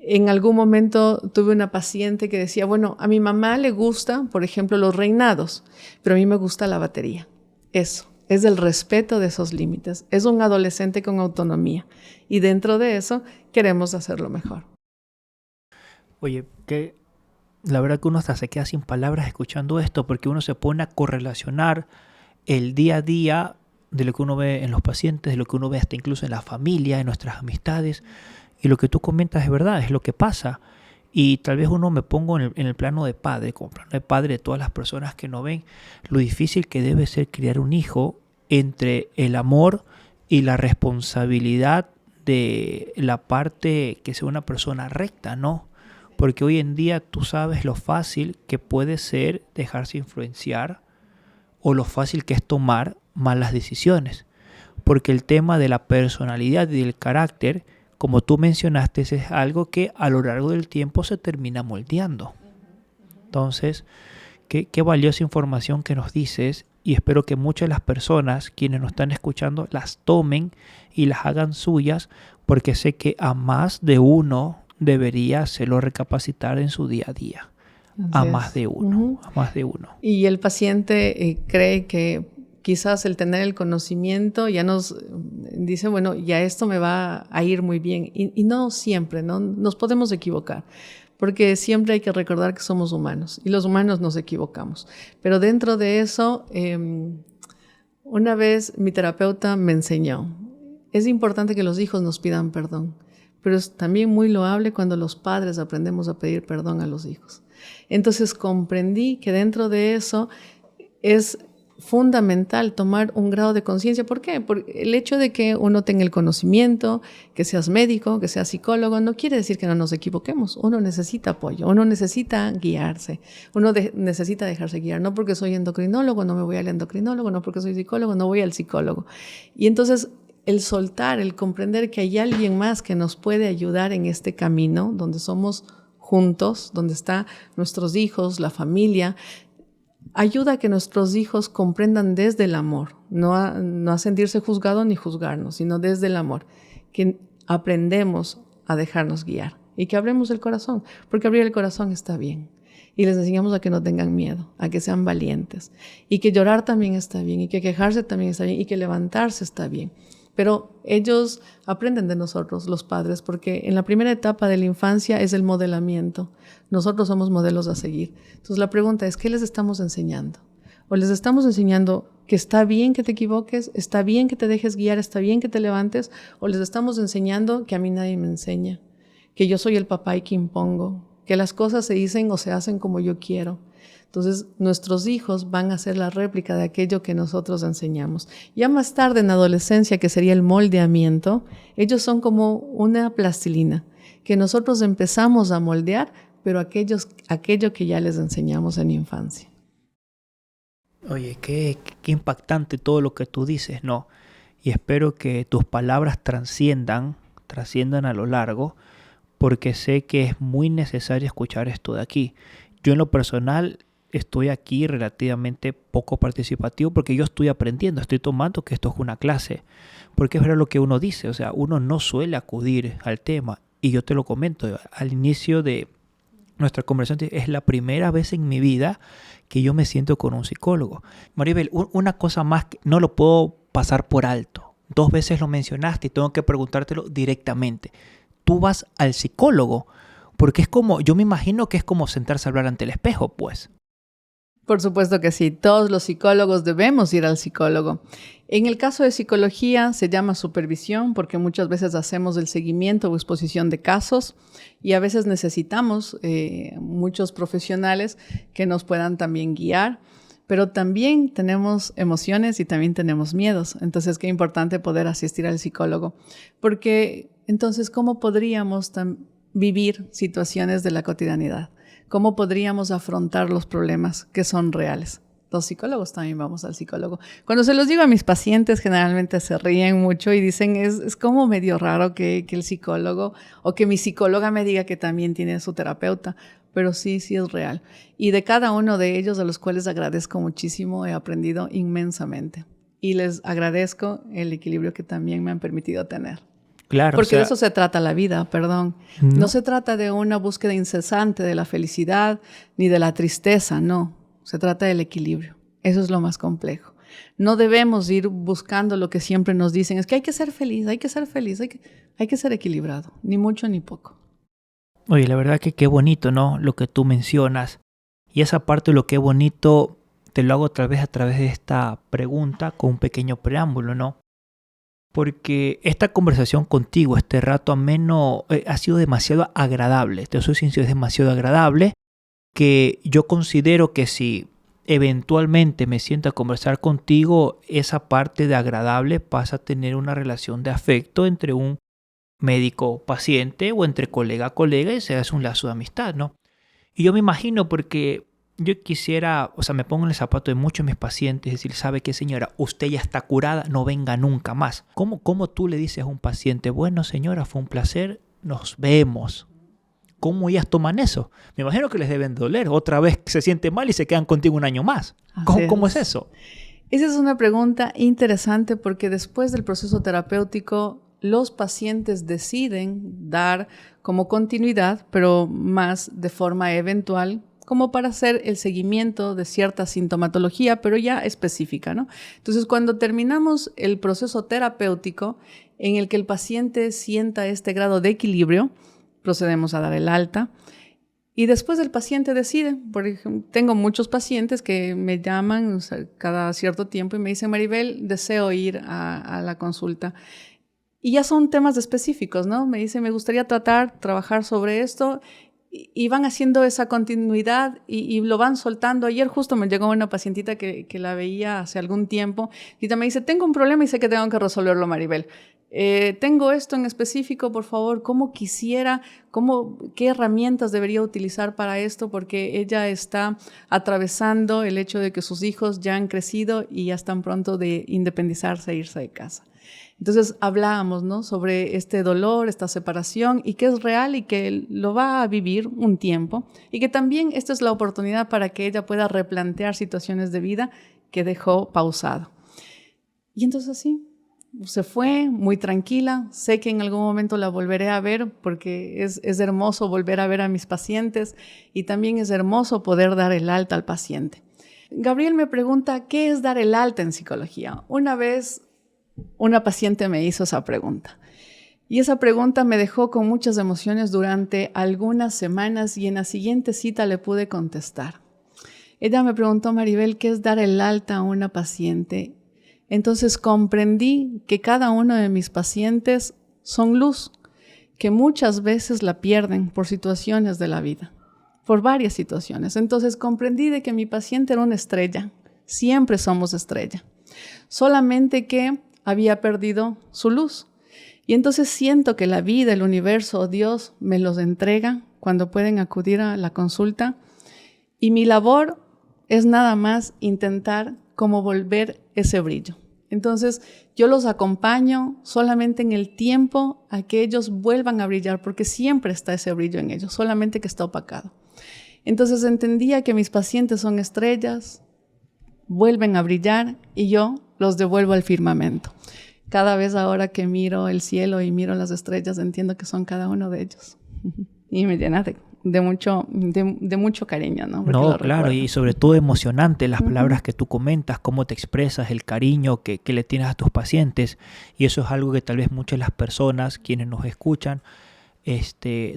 En algún momento tuve una paciente que decía, bueno, a mi mamá le gusta, por ejemplo, los reinados, pero a mí me gusta la batería. Eso. Es el respeto de esos límites. Es un adolescente con autonomía. Y dentro de eso queremos hacerlo mejor. Oye, que la verdad que uno hasta se queda sin palabras escuchando esto, porque uno se pone a correlacionar el día a día de lo que uno ve en los pacientes, de lo que uno ve hasta incluso en la familia, en nuestras amistades. Y lo que tú comentas es verdad, es lo que pasa. Y tal vez uno me pongo en el plano de padre, como plano de padre de todas las personas que no ven lo difícil que debe ser criar un hijo entre el amor y la responsabilidad de la parte que sea una persona recta, ¿no? Porque hoy en día tú sabes lo fácil que puede ser dejarse influenciar o lo fácil que es tomar malas decisiones. Porque el tema de la personalidad y del carácter, como tú mencionaste, es algo que a lo largo del tiempo se termina moldeando. Entonces, qué valiosa información que nos dices, y espero que muchas de las personas quienes nos están escuchando las tomen y las hagan suyas, porque sé que a más de uno debería hacerlo recapacitar en su día a día. A más de uno, a más de uno. Y el paciente cree que quizás el tener el conocimiento ya nos dice, bueno, ya esto me va a ir muy bien. Y no siempre, ¿no? Nos podemos equivocar, porque siempre hay que recordar que somos humanos y los humanos nos equivocamos. Pero dentro de eso, una vez mi terapeuta me enseñó, es importante que los hijos nos pidan perdón, pero es también muy loable cuando los padres aprendemos a pedir perdón a los hijos. Entonces comprendí que dentro de eso es fundamental tomar un grado de conciencia. ¿Por qué? Porque el hecho de que uno tenga el conocimiento, que seas médico, que seas psicólogo, no quiere decir que no nos equivoquemos. Uno necesita apoyo, uno necesita guiarse, uno necesita dejarse guiar. No porque soy endocrinólogo, no me voy al endocrinólogo, no porque soy psicólogo, no voy al psicólogo. Y entonces el soltar, el comprender que hay alguien más que nos puede ayudar en este camino, donde somos juntos, donde están nuestros hijos, la familia, ayuda a que nuestros hijos comprendan desde el amor, no a sentirse juzgados ni juzgarnos, sino desde el amor, que aprendemos a dejarnos guiar y que abremos el corazón, porque abrir el corazón está bien. Y les enseñamos a que no tengan miedo, a que sean valientes, y que llorar también está bien, y que quejarse también está bien, y que levantarse está bien. Pero ellos aprenden de nosotros, los padres, porque en la primera etapa de la infancia es el modelamiento. Nosotros somos modelos a seguir. Entonces la pregunta es, ¿qué les estamos enseñando? ¿O les estamos enseñando que está bien que te equivoques, está bien que te dejes guiar, está bien que te levantes? ¿O les estamos enseñando que a mí nadie me enseña, que yo soy el papá y que impongo, que las cosas se dicen o se hacen como yo quiero? Entonces, nuestros hijos van a ser la réplica de aquello que nosotros enseñamos. Ya más tarde, en la adolescencia, que sería el moldeamiento, ellos son como una plastilina que nosotros empezamos a moldear pero aquello que ya les enseñamos en infancia. Oye, qué impactante todo lo que tú dices, ¿no? Y espero que tus palabras trasciendan a lo largo, porque sé que es muy necesario escuchar esto de aquí. Yo en lo personal estoy aquí relativamente poco participativo porque yo estoy aprendiendo, estoy tomando que esto es una clase, porque es verdad lo que uno dice, o sea, uno no suele acudir al tema, y yo te lo comento, al inicio de nuestra conversación, es la primera vez en mi vida que yo me siento con un psicólogo. Maribel, una cosa más que no lo puedo pasar por alto. 2 veces lo mencionaste y tengo que preguntártelo directamente. ¿Tú vas al psicólogo? Porque es como, yo me imagino que es como sentarse a hablar ante el espejo, pues. Por supuesto que sí, todos los psicólogos debemos ir al psicólogo. En el caso de psicología se llama supervisión porque muchas veces hacemos el seguimiento o exposición de casos y a veces necesitamos muchos profesionales que nos puedan también guiar, pero también tenemos emociones y también tenemos miedos. Entonces, qué importante poder asistir al psicólogo, porque entonces, ¿cómo podríamos vivir situaciones de la cotidianidad? ¿Cómo podríamos afrontar los problemas que son reales? Los psicólogos también vamos al psicólogo. Cuando se los digo a mis pacientes, generalmente se ríen mucho y dicen, es como medio raro que el psicólogo o que mi psicóloga me diga que también tiene su terapeuta, pero sí es real. Y de cada uno de ellos, a los cuales agradezco muchísimo, he aprendido inmensamente. Y les agradezco el equilibrio que también me han permitido tener. Claro, porque de eso se trata la vida, perdón. No se trata de una búsqueda incesante de la felicidad ni de la tristeza, no. Se trata del equilibrio. Eso es lo más complejo. No debemos ir buscando lo que siempre nos dicen. Es que hay que ser feliz, hay que ser feliz, hay que ser equilibrado. Ni mucho ni poco. Oye, la verdad que qué bonito, ¿no? Lo que tú mencionas. Y esa parte de lo que es bonito te lo hago tal vez a través de esta pregunta con un pequeño preámbulo, ¿no? Porque esta conversación contigo, este rato ameno, ha sido demasiado agradable. Te soy sincero, es demasiado agradable, que yo considero que si eventualmente me siento a conversar contigo, esa parte de agradable pasa a tener una relación de afecto entre un médico-paciente o entre colega-colega y se hace un lazo de amistad, ¿no? Y yo me imagino porque yo quisiera, o sea, me pongo en el zapato de muchos de mis pacientes, es decir, ¿sabe qué, señora? Usted ya está curada, no venga nunca más. ¿Cómo tú le dices a un paciente, bueno, señora, fue un placer, nos vemos? ¿Cómo ellas toman eso? Me imagino que les deben doler. Otra vez se siente mal y se quedan contigo un año más. ¿Cómo es eso? Esa es una pregunta interesante porque después del proceso terapéutico, los pacientes deciden dar como continuidad, pero más de forma eventual, como para hacer el seguimiento de cierta sintomatología, pero ya específica, ¿no? Entonces, cuando terminamos el proceso terapéutico en el que el paciente sienta este grado de equilibrio, procedemos a dar el alta y después el paciente decide. Por ejemplo, tengo muchos pacientes que me llaman, o sea, cada cierto tiempo y me dicen, Maribel, deseo ir a la consulta. Y ya son temas específicos, ¿no? Me dicen, me gustaría trabajar sobre esto. Y van haciendo esa continuidad y lo van soltando. Ayer justo me llegó una pacientita que la veía hace algún tiempo y me dice, tengo un problema y sé que tengo que resolverlo, Maribel. Tengo esto en específico, por favor, ¿qué herramientas debería utilizar para esto? Porque ella está atravesando el hecho de que sus hijos ya han crecido y ya están pronto de independizarse e irse de casa. Entonces hablábamos, ¿no?, sobre este dolor, esta separación y que es real y que lo va a vivir un tiempo y que también esta es la oportunidad para que ella pueda replantear situaciones de vida que dejó pausado. Y entonces así se fue muy tranquila. Sé que en algún momento la volveré a ver porque es hermoso volver a ver a mis pacientes y también es hermoso poder dar el alta al paciente. Gabriel me pregunta, ¿qué es dar el alta en psicología? Una vez una paciente me hizo esa pregunta y esa pregunta me dejó con muchas emociones durante algunas semanas y en la siguiente cita le pude contestar. Ella me preguntó, Maribel, ¿qué es dar el alta a una paciente? Entonces comprendí que cada uno de mis pacientes son luz, que muchas veces la pierden por situaciones de la vida, por varias situaciones. Entonces comprendí de que mi paciente era una estrella, siempre somos estrella, solamente que había perdido su luz. Y entonces siento que la vida, el universo o Dios me los entrega cuando pueden acudir a la consulta. Y mi labor es nada más intentar como volver ese brillo. Entonces yo los acompaño solamente en el tiempo a que ellos vuelvan a brillar, porque siempre está ese brillo en ellos, solamente que está opacado. Entonces entendía que mis pacientes son estrellas, vuelven a brillar y yo los devuelvo al firmamento. Cada vez ahora que miro el cielo y miro las estrellas, entiendo que son cada uno de ellos. Y me llena de mucho cariño, ¿no? Porque No, claro, recuerdo. y sobre todo emocionante las palabras que tú comentas, cómo te expresas, el cariño que le tienes a tus pacientes. Y eso es algo que tal vez muchas de las personas, quienes nos escuchan,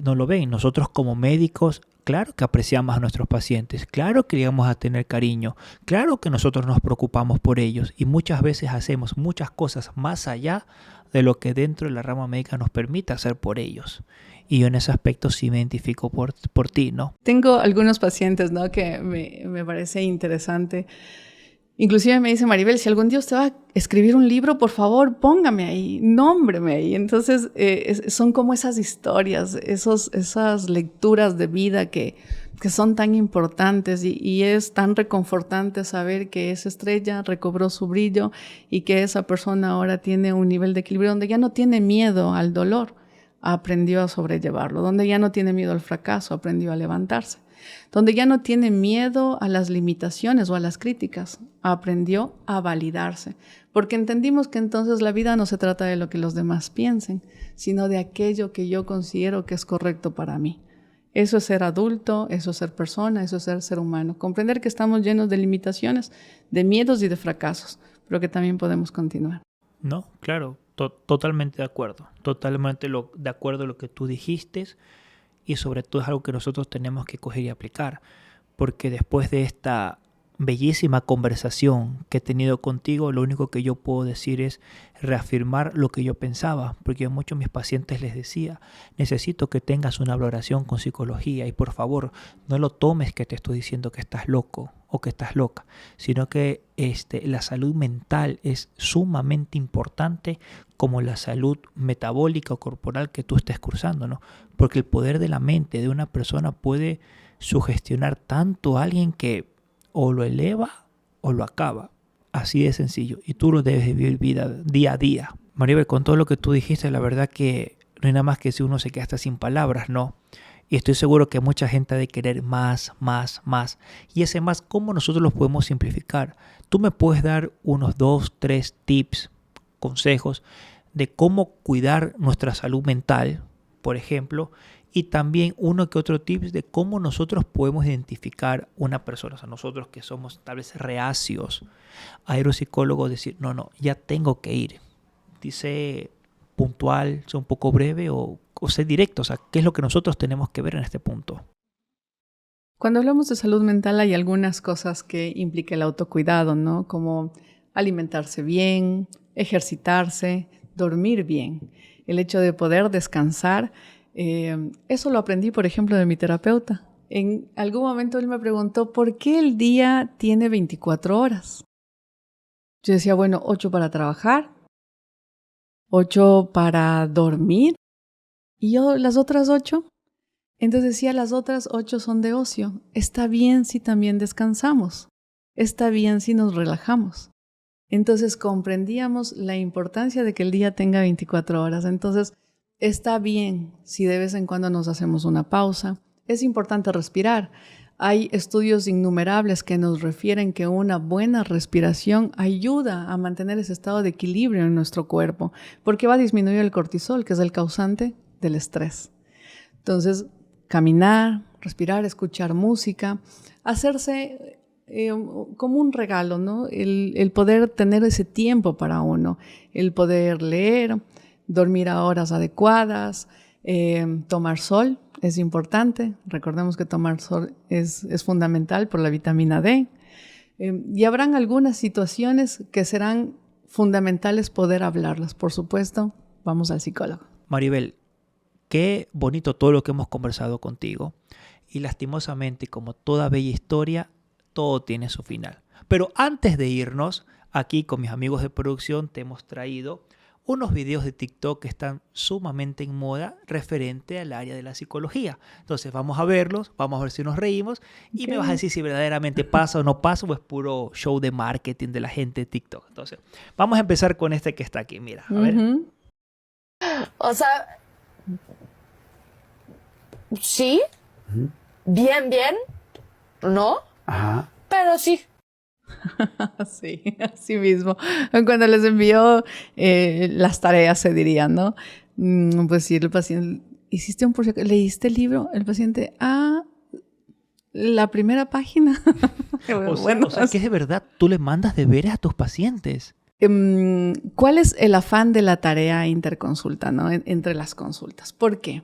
no lo ven. Nosotros como médicos, claro que apreciamos a nuestros pacientes, claro que llegamos a tener cariño, claro que nosotros nos preocupamos por ellos y muchas veces hacemos muchas cosas más allá de lo que dentro de la rama médica nos permite hacer por ellos. Y yo en ese aspecto sí me identifico por ti, ¿no? Tengo algunos pacientes, ¿no? Que me parece interesante. Inclusive me dice Maribel, si algún día usted va a escribir un libro, por favor, póngame ahí, nómbreme ahí. Entonces, son como esas historias, esas lecturas de vida que son tan importantes y es tan reconfortante saber que esa estrella recobró su brillo y que esa persona ahora tiene un nivel de equilibrio donde ya no tiene miedo al dolor, aprendió a sobrellevarlo, donde ya no tiene miedo al fracaso, aprendió a levantarse. Donde ya no tiene miedo a las limitaciones o a las críticas, aprendió a validarse, porque entendimos que entonces la vida no se trata de lo que los demás piensen, sino de aquello que yo considero que es correcto para mí. Eso es ser adulto, eso es ser persona, eso es ser humano. Comprender que estamos llenos de limitaciones, de miedos y de fracasos, pero que también podemos continuar. No, claro, totalmente de acuerdo, totalmente de acuerdo a lo que tú dijiste. Y sobre todo es algo que nosotros tenemos que coger y aplicar, porque después de esta bellísima conversación que he tenido contigo, lo único que yo puedo decir es reafirmar lo que yo pensaba, porque a muchos de mis pacientes les decía, necesito que tengas una valoración con psicología y por favor no lo tomes que te estoy diciendo que estás loco o que estás loca, sino que la salud mental es sumamente importante como la salud metabólica o corporal que tú estés cursando, ¿no? Porque el poder de la mente de una persona puede sugestionar tanto a alguien que o lo eleva o lo acaba. Así de sencillo. Y tú lo debes vivir día a día. Maribel, con todo lo que tú dijiste, la verdad que no hay nada más que si uno se queda hasta sin palabras, ¿no? Y estoy seguro que mucha gente ha de querer más. Y ese más, ¿cómo nosotros los podemos simplificar? Tú me puedes dar unos 2, 3 tips, consejos de cómo cuidar nuestra salud mental, por ejemplo, y también uno que otro tips de cómo nosotros podemos identificar una persona, o sea, nosotros que somos tal vez reacios a ir a un psicólogo, decir, no, ya tengo que ir. Dice puntual, sea un poco breve o sea directo, o sea, ¿qué es lo que nosotros tenemos que ver en este punto? Cuando hablamos de salud mental hay algunas cosas que implica el autocuidado, ¿no? Como alimentarse bien, ejercitarse, dormir bien, el hecho de poder descansar. Eso lo aprendí, por ejemplo, de mi terapeuta. En algún momento él me preguntó, ¿por qué el día tiene 24 horas? Yo decía, bueno, 8 para trabajar, 8 para dormir, y yo las otras 8. Entonces decía, las otras 8 son de ocio. Está bien si también descansamos. Está bien si nos relajamos. Entonces comprendíamos la importancia de que el día tenga 24 horas. Entonces está bien si de vez en cuando nos hacemos una pausa. Es importante respirar. Hay estudios innumerables que nos refieren que una buena respiración ayuda a mantener ese estado de equilibrio en nuestro cuerpo, porque va a disminuir el cortisol, que es el causante del estrés. Entonces, caminar, respirar, escuchar música, hacerse como un regalo, ¿no? El poder tener ese tiempo para uno, el poder leer, dormir a horas adecuadas, tomar sol es importante. Recordemos que tomar sol es fundamental por la vitamina D. Y habrán algunas situaciones que serán fundamentales poder hablarlas. Por supuesto, vamos al psicólogo. Maribel, qué bonito todo lo que hemos conversado contigo. Y lastimosamente, como toda bella historia, todo tiene su final. Pero antes de irnos, aquí con mis amigos de producción te hemos traído unos videos de TikTok que están sumamente en moda referente al área de la psicología. Entonces vamos a verlos, vamos a ver si nos reímos y me vas a decir si verdaderamente pasa o no pasa o es puro show de marketing de la gente de TikTok. Entonces vamos a empezar con este que está aquí. Mira, a ver. O sea, sí, bien, ¿no? Ajá. Pero sí. Sí, así mismo. Cuando les envió las tareas, se dirían, ¿no? Pues sí, el paciente, ¿hiciste un proyecto? ¿Leíste el libro? El paciente, la primera página. O sea, que de verdad tú le mandas deberes a tus pacientes. ¿Cuál es el afán de la tarea interconsulta, ¿no? Entre las consultas? ¿Por qué?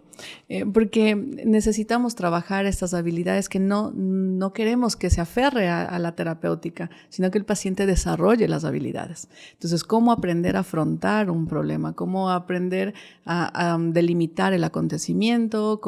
Porque necesitamos trabajar estas habilidades que no queremos que se aferre a la terapéutica, sino que el paciente desarrolle las habilidades. Entonces, ¿cómo aprender a afrontar un problema? ¿Cómo aprender a delimitar el acontecimiento?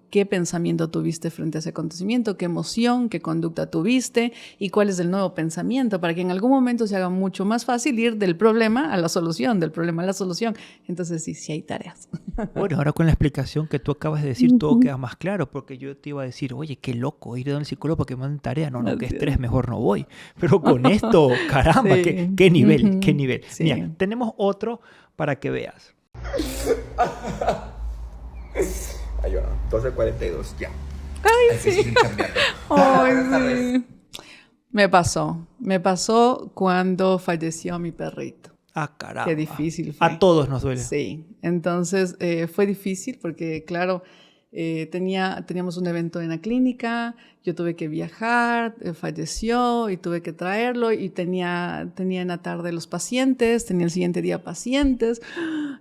¿Qué pensamiento tuviste frente a ese acontecimiento? ¿Qué emoción? ¿Qué conducta tuviste? ¿Y cuál es el nuevo pensamiento? Para que en algún momento se haga mucho más fácil ir del problema a la solución, del problema a la solución. Entonces, sí hay tareas. Bueno, ahora con la explicación que tú acabas de decir, todo queda más claro, porque yo te iba a decir, oye, qué loco, ir a un psicólogo para que me manden tarea. No, qué estrés, mejor no voy. Pero con esto, caramba, Sí. qué nivel, qué nivel. Sí. Mira, tenemos otro para que veas. Ay, yo no. 12:42, ya. Ay, sí. sí. Ay, sí. Me pasó cuando falleció mi perrito. Caramba. Qué difícil fue. A todos nos duele. Sí, entonces fue difícil porque, claro, teníamos un evento en la clínica, yo tuve que viajar, falleció y tuve que traerlo y tenía en la tarde los pacientes, tenía el siguiente día pacientes,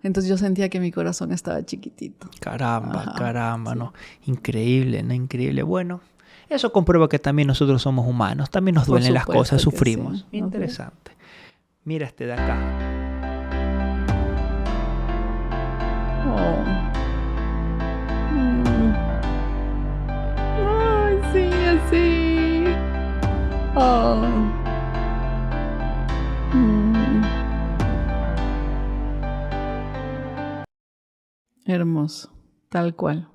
entonces yo sentía que mi corazón estaba chiquitito. Caramba, sí. ¿no? Increíble, ¿no? Increíble. Bueno, eso comprueba que también nosotros somos humanos, también nos duelen las cosas, que sufrimos. sí. Interesante. Mira este de acá. Oh. Ay, sí, así. Oh. Hermoso, tal cual.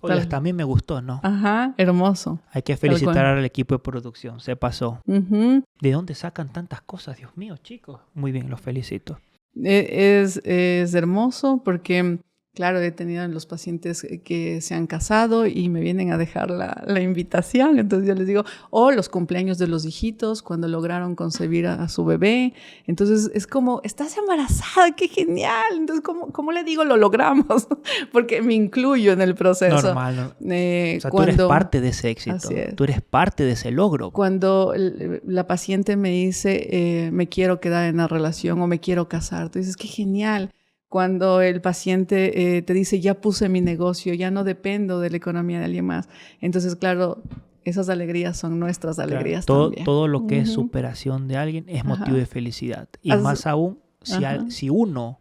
Oye, hasta a mí me gustó, ¿no? Ajá, hermoso. Hay que felicitar al equipo de producción, se pasó. ¿De dónde sacan tantas cosas? Dios mío, chicos. Muy bien, los felicito. Es hermoso porque, claro, he tenido los pacientes que se han casado y me vienen a dejar la invitación. Entonces yo les digo, los cumpleaños de los hijitos, cuando lograron concebir a su bebé. Entonces es como, estás embarazada, qué genial. Entonces, ¿cómo le digo? Lo logramos, porque me incluyo en el proceso. Normal, ¿no? O sea, tú eres parte de ese éxito. Así es. Tú eres parte de ese logro. Cuando la paciente me dice, me quiero quedar en la relación o me quiero casar, tú dices, qué genial. Cuando el paciente te dice, ya puse mi negocio, ya no dependo de la economía de alguien más. Entonces, claro, esas alegrías son nuestras alegrías también. Todo lo que es superación de alguien es motivo de felicidad. Y más aún si uno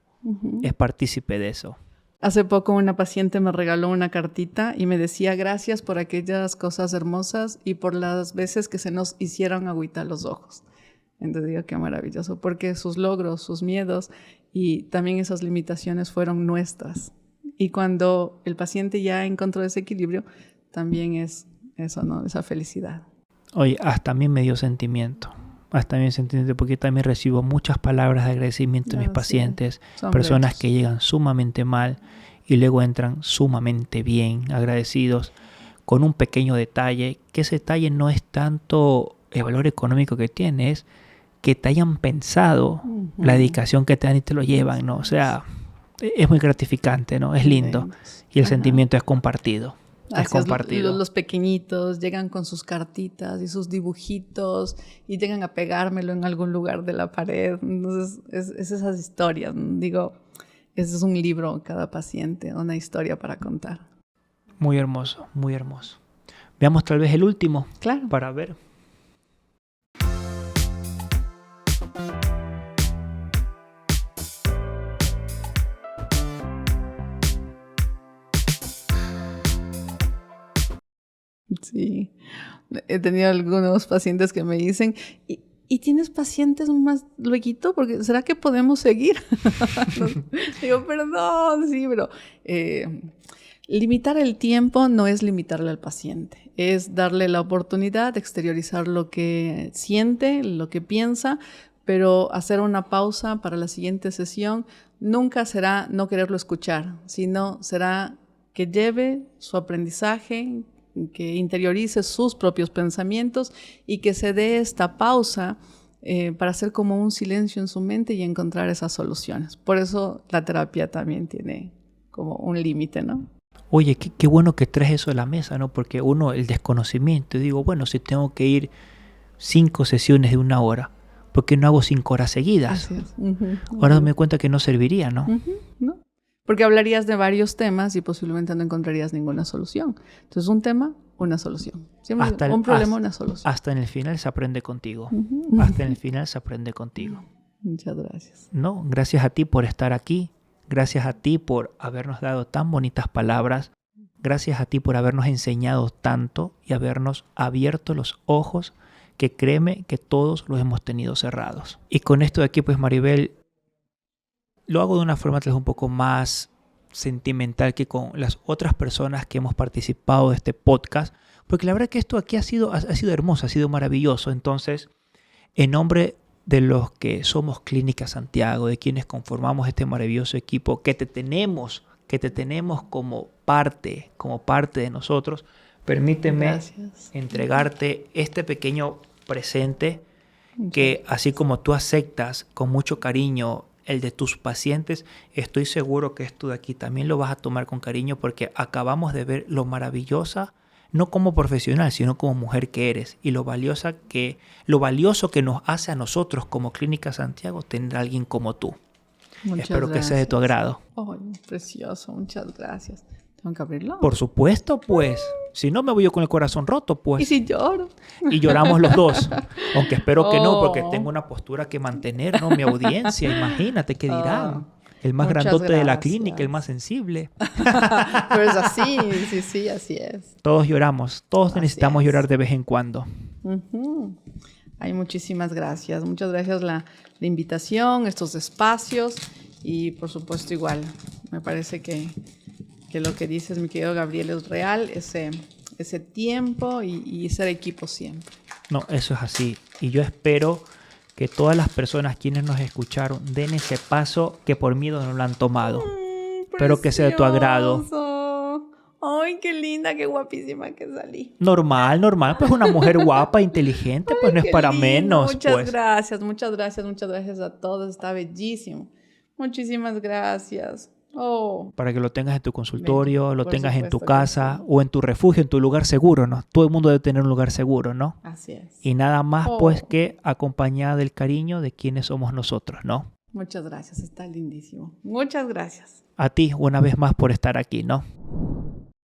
es partícipe de eso. Hace poco una paciente me regaló una cartita y me decía gracias por aquellas cosas hermosas y por las veces que se nos hicieron agüita los ojos. Entonces digo, qué maravilloso, porque sus logros, sus miedos y también esas limitaciones fueron nuestras. Y cuando el paciente ya encontró ese equilibrio, también es eso, ¿no? Esa felicidad. Oye, hasta a mí me dio sentimiento. Hasta a mí me dio sentimiento porque yo también recibo muchas palabras de agradecimiento de mis pacientes. Personas que llegan sumamente mal y luego entran sumamente bien, agradecidos, con un pequeño detalle, que ese detalle no es tanto el valor económico que tiene, es que te hayan pensado la dedicación que te dan y te lo llevan, ¿no? O sea, es muy gratificante, ¿no? Es lindo. Y el sentimiento es compartido. Es compartido. Los pequeñitos llegan con sus cartitas y sus dibujitos y llegan a pegármelo en algún lugar de la pared. Entonces, es esas historias. Digo, ese es un libro, cada paciente, una historia para contar. Muy hermoso, muy hermoso. Veamos tal vez el último. Claro. Para ver. Sí, he tenido algunos pacientes que me dicen, ¿y tienes pacientes más lueguito? Porque ¿será que podemos seguir? Digo, perdón, sí, pero limitar el tiempo no es limitarle al paciente, es darle la oportunidad de exteriorizar lo que siente, lo que piensa, pero hacer una pausa para la siguiente sesión nunca será no quererlo escuchar, sino será que lleve su aprendizaje, que interiorice sus propios pensamientos y que se dé esta pausa para hacer como un silencio en su mente y encontrar esas soluciones. Por eso la terapia también tiene como un límite, ¿no? Oye, qué bueno que traes eso a la mesa, ¿no? Porque uno, el desconocimiento, digo, bueno, si tengo que ir 5 sesiones de 1 hora, ¿por qué no hago 5 horas seguidas? Así es. Ahora me doy cuenta que no serviría, ¿no? ¿No? Porque hablarías de varios temas y posiblemente no encontrarías ninguna solución. Entonces, un tema, una solución. Siempre un problema, una solución. Hasta en el final se aprende contigo. Hasta en el final se aprende contigo. Muchas gracias. No, gracias a ti por estar aquí. Gracias a ti por habernos dado tan bonitas palabras. Gracias a ti por habernos enseñado tanto y habernos abierto los ojos, que créeme que todos los hemos tenido cerrados. Y con esto de aquí, pues Maribel, lo hago de una forma tal vez un poco más sentimental que con las otras personas que hemos participado de este podcast, porque la verdad que esto aquí ha sido hermoso, ha sido maravilloso. Entonces, en nombre de los que somos Clínica Santiago, de quienes conformamos este maravilloso equipo, que te tenemos como parte de nosotros, permíteme entregarte este pequeño presente que, así como tú aceptas con mucho cariño el de tus pacientes, estoy seguro que esto de aquí también lo vas a tomar con cariño, porque acabamos de ver lo maravillosa, no como profesional, sino como mujer que eres, y lo valioso que nos hace a nosotros como Clínica Santiago tener a alguien como tú. Espero que sea de tu agrado. Oh, precioso, muchas gracias. ¿Tengo que abrirlo? Por supuesto, pues. Si no, me voy yo con el corazón roto, pues. ¿Y si lloro? Y lloramos los dos. Aunque espero que no, porque tengo una postura que mantener, ¿no? Mi audiencia, imagínate qué dirán. El más grandote de la clínica, el más sensible. Pero es así, sí, así es. Todos lloramos, todos necesitamos llorar de vez en cuando. Ay, muchísimas gracias. Muchas gracias la invitación, estos espacios y por supuesto igual. Me parece que lo que dices, mi querido Gabriel, es real, ese tiempo y ser equipo siempre. No, eso es así. Y yo espero que todas las personas quienes nos escucharon den ese paso que por miedo no lo han tomado. Espero que sea de tu agrado. Ay, qué linda, qué guapísima que salí. Normal. Pues una mujer guapa, inteligente, pues no es para menos. Muchas gracias a todos. Está bellísimo. Muchísimas gracias. Oh. Para que lo tengas en tu consultorio, lo tengas en tu casa o en tu refugio, en tu lugar seguro, ¿no? Todo el mundo debe tener un lugar seguro, ¿no? Así es. Y nada más, pues, que acompañada del cariño de quienes somos nosotros, ¿no? Muchas gracias, está lindísimo. Muchas gracias. A ti, una vez más, por estar aquí, ¿no?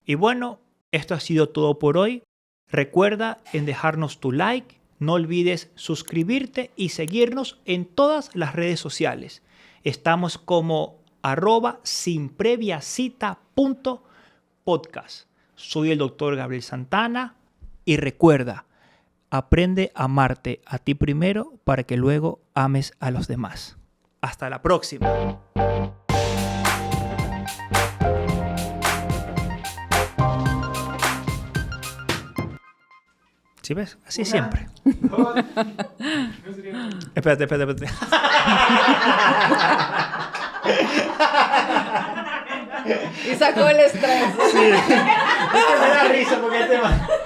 Y bueno, esto ha sido todo por hoy. Recuerda en dejarnos tu like, no olvides suscribirte y seguirnos en todas las redes sociales. Estamos como @sinpreviacita.podcast. Soy el doctor Gabriel Santana y recuerda, aprende a amarte a ti primero para que luego ames a los demás. Hasta la próxima. ¿Sí ves? Así siempre. Espérate. Y sacó el estrés. Sí. Es que me da risa porque el tema...